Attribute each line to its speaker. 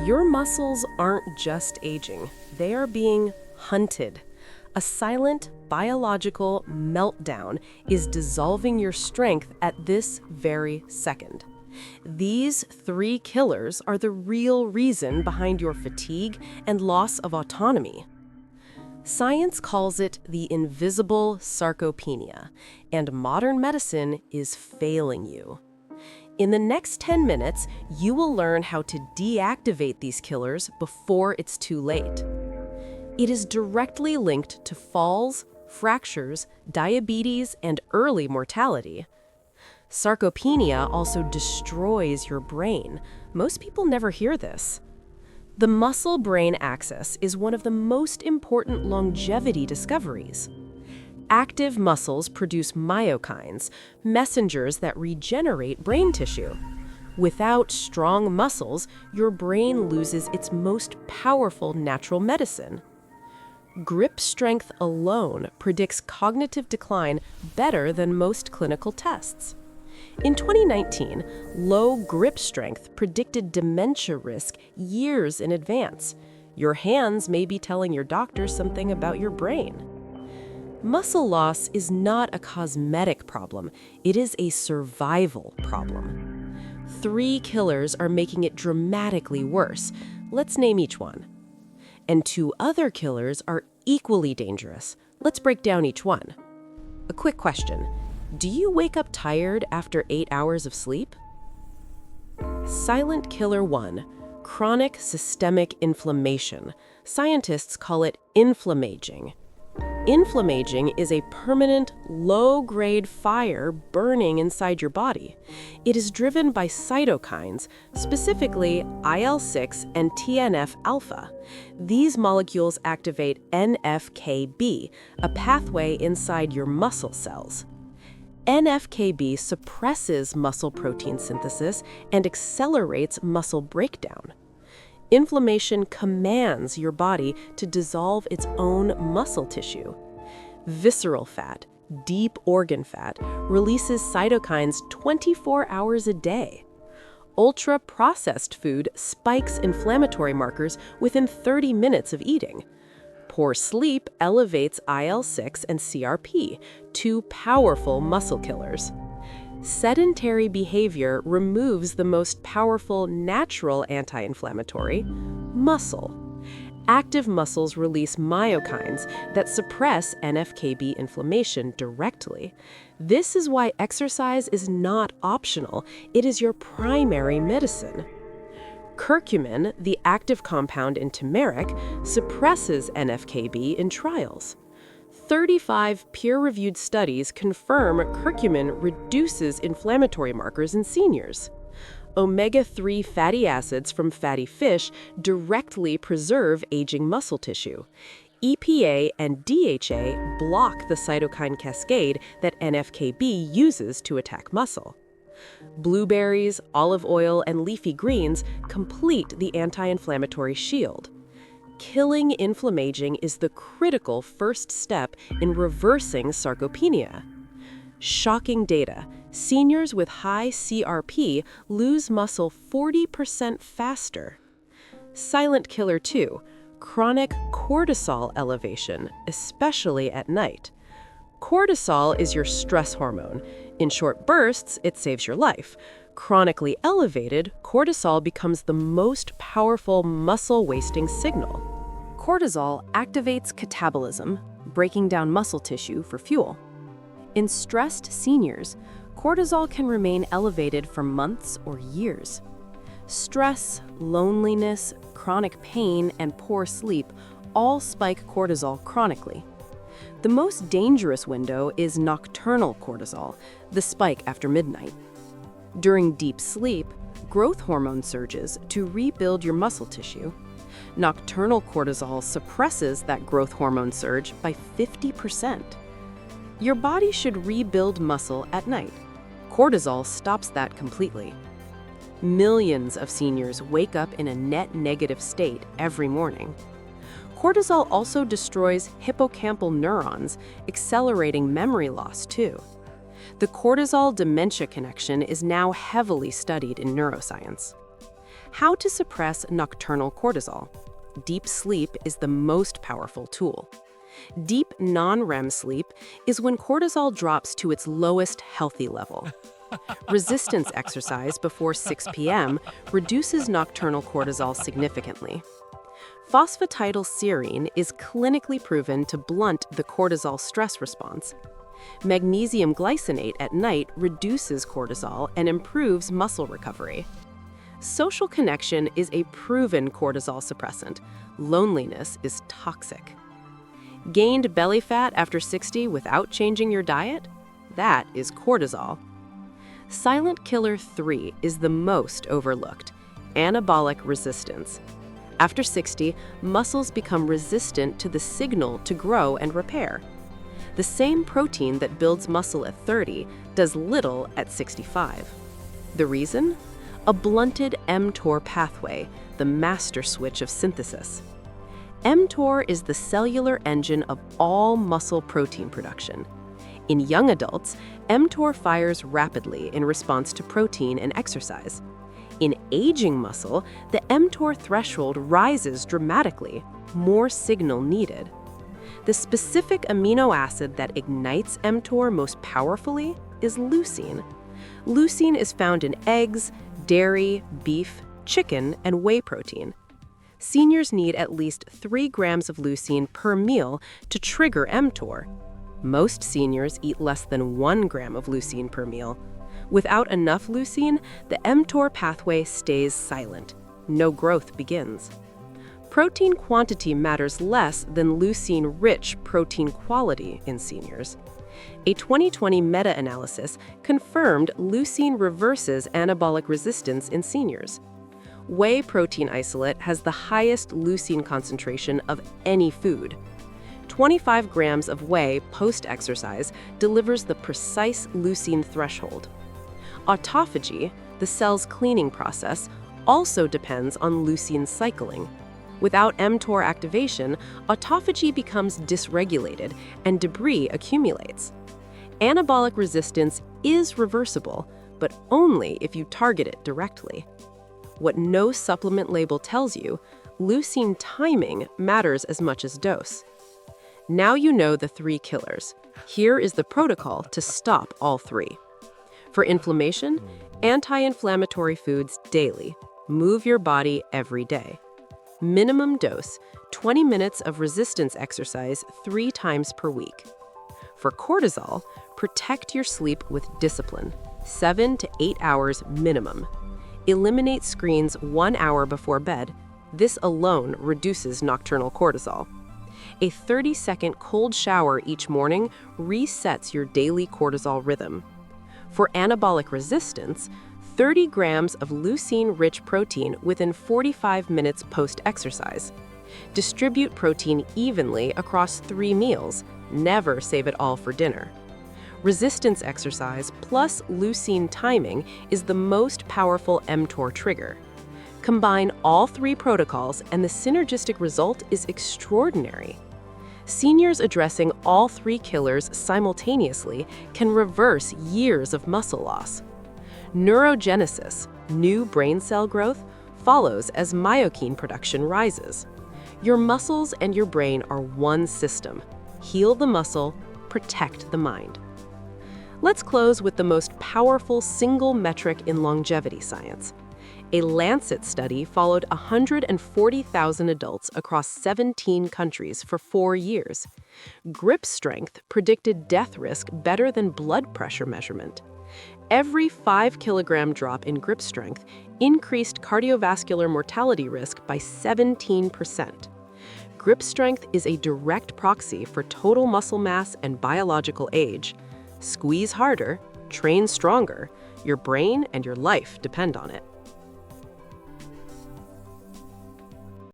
Speaker 1: Your muscles aren't just aging, they are being hunted. A silent, biological meltdown is dissolving your strength at this very second. These three killers are the real reason behind your fatigue and loss of autonomy. Science calls it the invisible sarcopenia, and modern medicine is failing you. In the next 10 minutes, you will learn how to deactivate these killers before it's too late. It is directly linked to falls, fractures, diabetes, and early mortality. Sarcopenia also destroys your brain. Most people never hear this. The muscle-brain axis is one of the most important longevity discoveries. Active muscles produce myokines, messengers that regenerate brain tissue. Without strong muscles, your brain loses its most powerful natural medicine. Grip strength alone predicts cognitive decline better than most clinical tests. In 2019, low grip strength predicted dementia risk years in advance. Your hands may be telling your doctor something about your brain. Muscle loss is not a cosmetic problem, it is a survival problem. Three killers are making it dramatically worse. Let's name each one. And two other killers are equally dangerous. Let's break down each one. A quick question. Do you wake up tired after 8 hours of sleep? Silent killer 1, chronic systemic inflammation. Scientists call it inflammaging. Inflammaging is a permanent, low-grade fire burning inside your body. It is driven by cytokines, specifically IL-6 and TNF-alpha. These molecules activate NF-κB, a pathway inside your muscle cells. NF-κB suppresses muscle protein synthesis and accelerates muscle breakdown. Inflammation commands your body to dissolve its own muscle tissue. Visceral fat, deep organ fat, releases cytokines 24 hours a day. Ultra-processed food spikes inflammatory markers within 30 minutes of eating. Poor sleep elevates IL-6 and CRP, two powerful muscle killers. Sedentary behavior removes the most powerful natural anti-inflammatory, muscle. Active muscles release myokines that suppress NF-κB inflammation directly. This is why exercise is not optional, it is your primary medicine. Curcumin, the active compound in turmeric, suppresses NF-κB in trials. 35 peer-reviewed studies confirm curcumin reduces inflammatory markers in seniors. Omega-3 fatty acids from fatty fish directly preserve aging muscle tissue. EPA and DHA block the cytokine cascade that NF-κB uses to attack muscle. Blueberries, olive oil, and leafy greens complete the anti-inflammatory shield. Killing inflammaging is the critical first step in reversing sarcopenia. Shocking data. Seniors with high CRP lose muscle 40% faster. Silent killer 2, chronic cortisol elevation, especially at night. Cortisol is your stress hormone. In short bursts, it saves your life. Chronically elevated, cortisol becomes the most powerful muscle-wasting signal. Cortisol activates catabolism, breaking down muscle tissue for fuel. In stressed seniors, cortisol can remain elevated for months or years. Stress, loneliness, chronic pain, and poor sleep all spike cortisol chronically. The most dangerous window is nocturnal cortisol, the spike after midnight. During deep sleep, growth hormone surges to rebuild your muscle tissue. Nocturnal cortisol suppresses that growth hormone surge by 50%. Your body should rebuild muscle at night. Cortisol stops that completely. Millions of seniors wake up in a net negative state every morning. Cortisol also destroys hippocampal neurons, accelerating memory loss too. The cortisol-dementia connection is now heavily studied in neuroscience. How to suppress nocturnal cortisol. Deep sleep is the most powerful tool. Deep non-REM sleep is when cortisol drops to its lowest healthy level. Resistance exercise before 6 p.m. reduces nocturnal cortisol significantly. Phosphatidylserine is clinically proven to blunt the cortisol stress response. Magnesium glycinate at night reduces cortisol and improves muscle recovery. Social connection is a proven cortisol suppressant. Loneliness is toxic. Gained belly fat after 60 without changing your diet? That is cortisol. Silent killer 3 is the most overlooked: anabolic resistance. After 60, muscles become resistant to the signal to grow and repair. The same protein that builds muscle at 30 does little at 65. The reason? A blunted mTOR pathway, the master switch of synthesis. mTOR is the cellular engine of all muscle protein production. In young adults, mTOR fires rapidly in response to protein and exercise. In aging muscle, the mTOR threshold rises dramatically, more signal needed. The specific amino acid that ignites mTOR most powerfully is leucine. Leucine is found in eggs, dairy, beef, chicken, and whey protein. Seniors need at least 3 grams of leucine per meal to trigger mTOR. Most seniors eat less than 1 gram of leucine per meal. Without enough leucine, the mTOR pathway stays silent. No growth begins. Protein quantity matters less than leucine-rich protein quality in seniors. A 2020 meta-analysis confirmed leucine reverses anabolic resistance in seniors. Whey protein isolate has the highest leucine concentration of any food. 25 grams of whey post-exercise delivers the precise leucine threshold. Autophagy, the cell's cleaning process, also depends on leucine cycling. Without mTOR activation, autophagy becomes dysregulated and debris accumulates. Anabolic resistance is reversible, but only if you target it directly. What no supplement label tells you, leucine timing matters as much as dose. Now you know the 3 killers. Here is the protocol to stop all 3. For inflammation, anti-inflammatory foods daily. Move your body every day. Minimum dose, 20 minutes of resistance exercise 3 times per week. For cortisol, protect your sleep with discipline, 7 to 8 hours minimum. Eliminate screens 1 hour before bed. This alone reduces nocturnal cortisol. A 30-second cold shower each morning resets your daily cortisol rhythm. For anabolic resistance, 30 grams of leucine-rich protein within 45 minutes post-exercise. Distribute protein evenly across 3 meals. Never save it all for dinner. Resistance exercise plus leucine timing is the most powerful mTOR trigger. Combine all 3 protocols and the synergistic result is extraordinary. Seniors addressing all 3 killers simultaneously can reverse years of muscle loss. Neurogenesis, new brain cell growth, follows as myokine production rises. Your muscles and your brain are one system. Heal the muscle, protect the mind. Let's close with the most powerful single metric in longevity science. A Lancet study followed 140,000 adults across 17 countries for 4 years. Grip strength predicted death risk better than blood pressure measurement. Every 5-kilogram drop in grip strength increased cardiovascular mortality risk by 17%. Grip strength is a direct proxy for total muscle mass and biological age. Squeeze harder, train stronger. Your brain and your life depend on it.